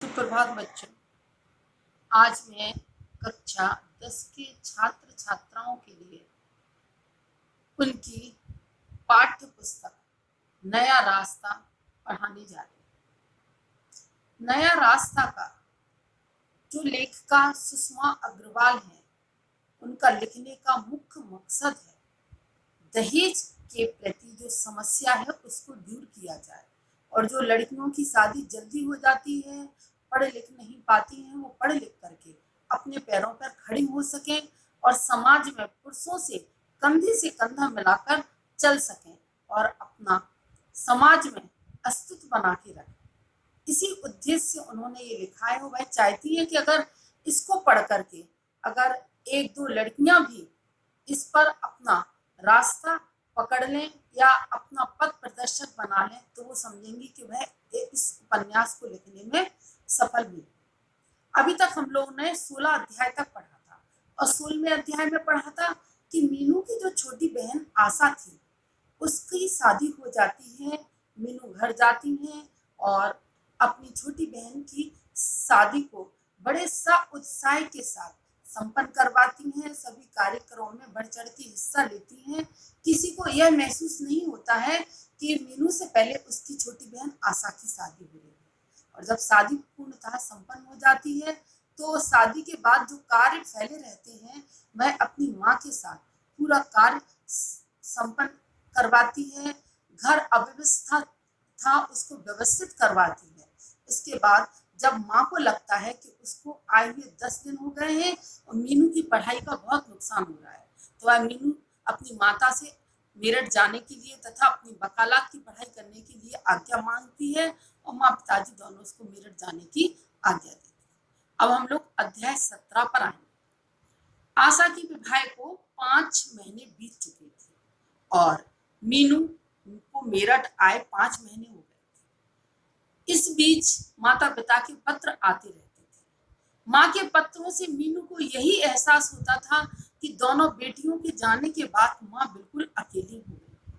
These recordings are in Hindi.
सुप्रभात बच्चों। आज मैं कक्षा 10 के छात्र छात्राओं के लिए उनकी पाठ्य पुस्तक नया रास्ता पढ़ाने जा रही हूँ। नया रास्ता का जो लेखिका सुषमा अग्रवाल है, उनका लिखने का मुख्य मकसद है दहेज के प्रति जो समस्या है उसको दूर किया जाए और जो लड़कियों की शादी जल्दी हो जाती है, पढ़ लिख नहीं पाती हैं, वो पढ़ लिख करके अपने पैरों पर खड़ी हो सकें और समाज में पुरुषों से कंधे से कंधा मिलाकर चल सकें और अपना समाज में अस्तित्व बना के रखें। इसी उद्देश्य से उन्होंने ये लिखा है। वह चाहती है कि अगर इसको पढ़ करके अगर एक दो लड़कियां भी इस पर अपना रास्ता पकड़ लें या अपना पथ प्रदर्शक बना लें तो वो समझेंगी कि वह इस उपन्यास को लिखने में सफल हुई। अभी तक हम लोगों ने 16 अध्याय तक पढ़ा था और 16वें अध्याय में पढ़ा था कि मीनू की जो छोटी बहन आशा थी उसकी शादी हो जाती है। मीनू घर जाती हैं और अपनी छोटी बहन की शादी को बड़े सा उत्साह के साथ संपन्न करवाती हैं। सभी कार्यक्रमों में बढ़ चढ़ के हिस्सा लेती हैं। किसी को यह महसूस नहीं होता है कि मीनू से पहले उसकी छोटी बहन आशा की शादी हो रही है। और जब शादी पूर्णतः संपन्न हो जाती है तो शादी के बाद जो कार्य फैले रहते हैं वह अपनी माँ के साथ पूरा कार्य संपन्न करवाती है। घर अव्यवस्था था उसको व्यवस्थित करवाती है। इसके बाद जब माँ को लगता है कि उसको आए हुए 10 दिन हो गए हैं और मीनू की पढ़ाई का बहुत नुकसान हो रहा है तो वह मीनू अपनी माता से मेरठ जाने के लिए तथा अपनी वकालत की पढ़ाई करने के लिए आज्ञा मांगती है और माँ पिताजी दोनों उसको मेरठ जाने की आज्ञा देती है। अब हम लोग अध्याय 17 पर आएंगे। आशा की विवाह को 5 महीने बीत चुके थे और मीनू को मेरठ आए 5 महीने हो गए। इस बीच माता पिता के पत्र आते रहते थे। माँ के पत्रों से मीनू को यही एहसास होता था कि दोनों बेटियों के जाने के बाद माँ बिल्कुल अकेली हो गई।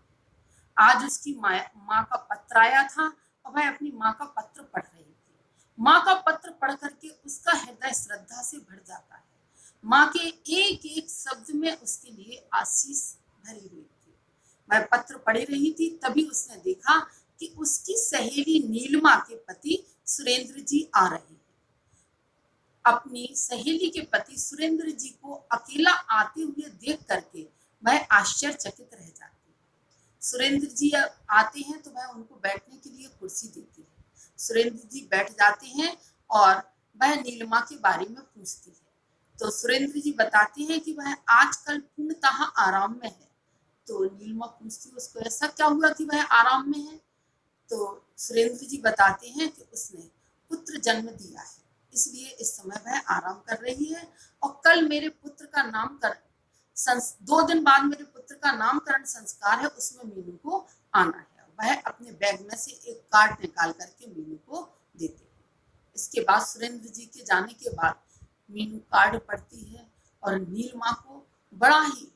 आज उसकी माँ का पत्र आया था और वह अपनी माँ का पत्र पढ़ रही थी। माँ का पत्र पढ़ करके उसका हृदय श्रद्धा से भर जाता है। माँ के एक एक शब्द में उसके लिए आशीष भरी हुई थी। वह पत्र पढ़ रही थी तभी उसने देखा कि उसकी सहेली नीलिमा के पति सुरेंद्र जी आ रहे हैं। अपनी सहेली के पति सुरेंद्र जी को अकेला आते हुए देख करके वह आश्चर्यचकित रह जाती है। सुरेंद्र जी आते हैं तो वह उनको बैठने के लिए कुर्सी देती है। सुरेंद्र जी बैठ जाते हैं और वह नीलिमा के बारे में पूछती है तो सुरेंद्र जी बताते हैं कि वह आजकल पूर्णतः आराम में है। तो नीलिमा पूछती है उसको ऐसा क्या हुआ कि वह आराम में है। तो सुरेंद्र जी बताते हैं कि उसने पुत्र जन्म दिया है इसलिए इस समय वह आराम कर रही है और कल मेरे पुत्र का नामकरण 2 दिन बाद मेरे पुत्र का नामकरण संस्कार है, उसमें मीनू को आना है। वह अपने बैग में से एक कार्ड निकाल करके मीनू को देते हैं। इसके बाद सुरेंद्र जी के जाने के बाद मीनू कार्ड पढ़ती है और नीलिमा को बड़ा ही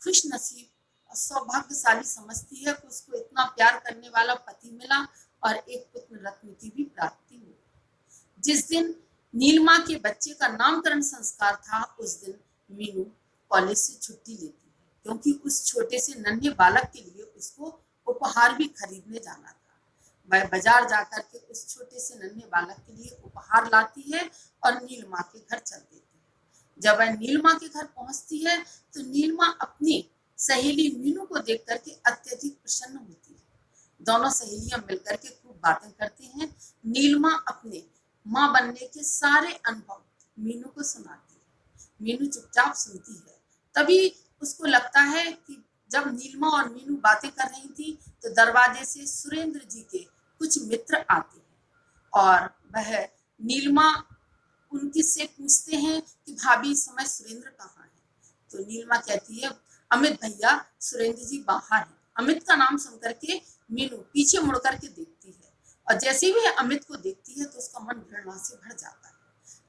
खुश नसीब और सौभाग्यशाली समझती है कि उसको इतना प्यार करने वाला पति मिला और एक पुत्र रत्न की भी प्राप्ति हुई। जिस दिन नीलिमा के बच्चे का नामकरण संस्कार था उस दिन मीनू कॉलेज से छुट्टी लेती है क्योंकि उस छोटे से नन्हे बालक के लिए उसको उपहार भी खरीदने जाना था। वह बाजार जाकर के उस छोटे से नन्हे बालक के लिए उपहार लाती है और नीलिमा के घर चल देती है। जब वह नीलिमा के घर पहुंचती है तो नीलिमा अपनी सहेली मीनू को देख करके अत्यधिक प्रसन्न होती है। दोनों सहेलियां मिलकर के खूब बातें करती हैं। नीलिमा अपने माँ बनने के सारे अनुभव मीनू को सुनाती है। मीनू चुपचाप सुनती है। तभी उसको लगता है कि जब नीलिमा और मीनू बातें कर रही थी तो दरवाजे से सुरेंद्र जी के कुछ मित्र आते हैं और वह नीलिमा उनकी से पूछते हैं कि भाभी इस समय सुरेंद्र कहाँ है। तो नीलिमा कहती है अमित भैया सुरेंद्र जी बाहर हैं। अमित का नाम सुनकर के मीनू पीछे मुड़ करके देखती है और जैसे भी अमित को देखती है तो उसका मन घृणा से भर जाता है।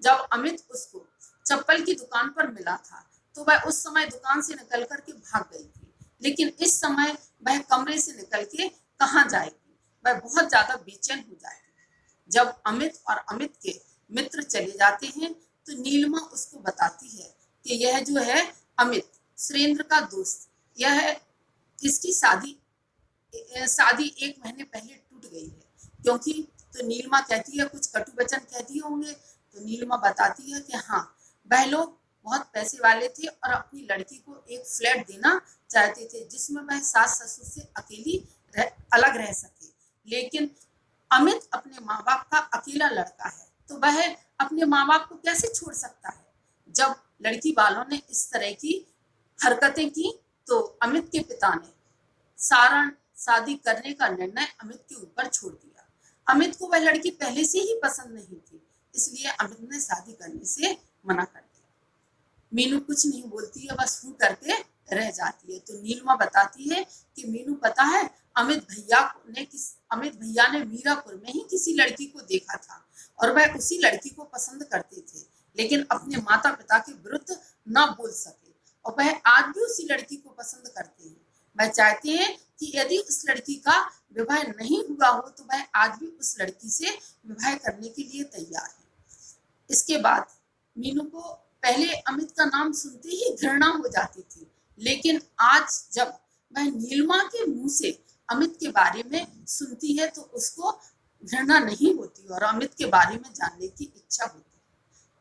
जब अमित उसको चप्पल की दुकान पर मिला था तो वह उस समय दुकान से निकल करके भाग गई थी, लेकिन इस समय वह कमरे से निकल के कहाँ जाएगी। वह बहुत ज्यादा बेचैन हो जाएगी। जब अमित और अमित के मित्र चले जाते हैं तो नीलिमा उसको बताती है कि यह जो है अमित, सुरेंद्र का दोस्त, यह इसकी शादी शादी 1 महीने पहले टूट गई है। क्योंकि तो नीलिमा कहती है कुछ कटु वचन कह दिए होंगे, तो नीलिमा बताती है कि हाँ, वह लोग बहुत पैसे वाले थे और अपनी लड़की को एक फ्लैट देना चाहते थे जिसमें वह सास ससुर से अलग रह सके। लेकिन अमित अपने माँ बाप का अकेला लड़का है, तो वह अपने माँ बाप को कैसे छोड़ सकता है। जब लड़की वालों ने इस तरह की हरकतें की तो अमित के पिता ने सारा शादी करने का निर्णय अमित के ऊपर छोड़ दिया। अमित को वह लड़की पहले से ही पसंद नहीं थी, इसलिए अमित ने शादी करने से मना कर दिया। मीनू कुछ नहीं बोलती है, बस हूं करके रह जाती है। तो नीलिमा बताती है कि मीनू पता है, अमित भैया ने मीरापुर में ही किसी लड़की को देखा था और वह उसी लड़की को पसंद करते थे, लेकिन अपने माता पिता के विरुद्ध न बोल सके और वह आज भी उसी लड़की को पसंद करते हैं। वह चाहते हैं कि यदि उस लड़की का विवाह नहीं हुआ हो तो वह आज भी उस लड़की से विवाह करने के लिए तैयार है। इसके बाद मीनू को पहले अमित का नाम सुनते ही घृणा हो जाती थी, लेकिन आज जब वह नीलिमा के मुंह से अमित के बारे में सुनती है तो उसको घृणा नहीं होती और अमित के बारे में जानने की इच्छा होती है।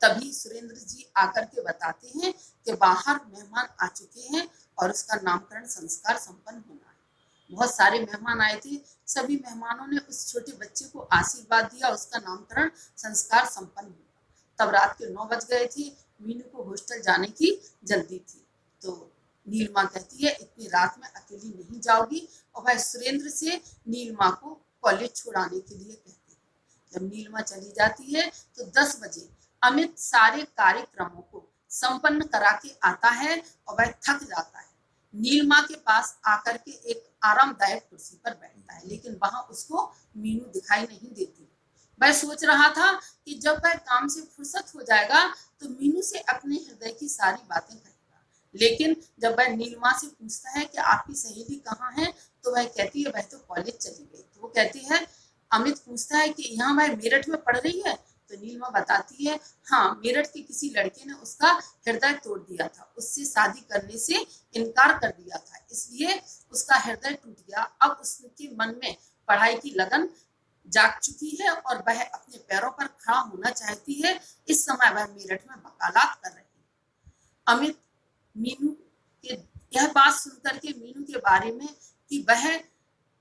तभी सुरेंद्र जी आकर के बताते हैं कि बाहर मेहमान आ चुके हैं और उसका नामकरण संस्कार संपन्न होना है। बहुत सारे मेहमान आए थे, सभी मेहमानों ने उस छोटे बच्चे को आशीर्वाद दिया, उसका नामकरण संस्कार संपन्न हुआ। तब रात के 9 बज गए थे, मीनू को हॉस्टल जाने की जल्दी थी। तो नीलिमा कहती है इतनी रात में अकेली नहीं जाओगी, और वह सुरेंद्र से नीलिमा को कॉलेज छोड़ाने के लिए कहती है। जब नीलिमा चली जाती है तो 10 बजे अमित सारे कार्यक्रमों को संपन्न करा के आता है और वह थक जाता है। नीलिमा के पास आकर के एक आरामदायक कुर्सी पर बैठता है, लेकिन वहां उसको मीनू दिखाई नहीं देती। वह सोच रहा था कि जब वह काम से फुर्सत हो जाएगा तो मीनू से अपने हृदय की सारी बातें कहेगा। लेकिन जब वह नीलिमा से पूछता है कि आपकी सहेली कहाँ है, तो वह कहती है वह तो कॉलेज चली गई। तो वो कहती है, अमित पूछता है कि यहाँ वह मेरठ में पढ़ रही है, तो नीलिमा बताती है हाँ, मेरठ के किसी लड़के ने उसका हृदय तोड़ दिया था, उससे शादी करने से इनकार कर दिया था, इसलिए उसका हृदय टूट गया। अब उसके मन में पढ़ाई की लगन जाग चुकी है और वह अपने पैरों पर खड़ा होना चाहती है। इस समय वह मेरठ में वकालत कर रही है। अमित मीनू के यह बात सुनकर के मीनू के बारे में कि वह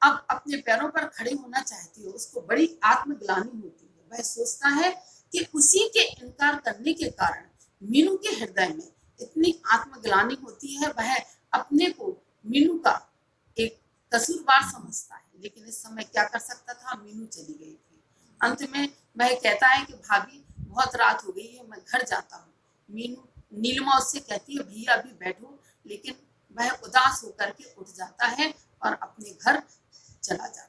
अब अपने पैरों पर खड़े होना चाहती है, उसको बड़ी आत्मग्लानि होती है। वह सोचता है कि उसी के इनकार करने के कारण मीनू के हृदय में इतनी आत्मग्लानि होती है। वह अपने को मीनू का एक कसूरवार समझता है, लेकिन इस समय क्या कर सकता था, मीनू चली गई थी। अंत में वह कहता है कि भाभी बहुत रात हो गई है, मैं घर जाता हूँ। नीलिमा उससे कहती है भैया अभी बैठो, लेकिन वह उदास होकर के उठ जाता है और अपने घर चला जाता है।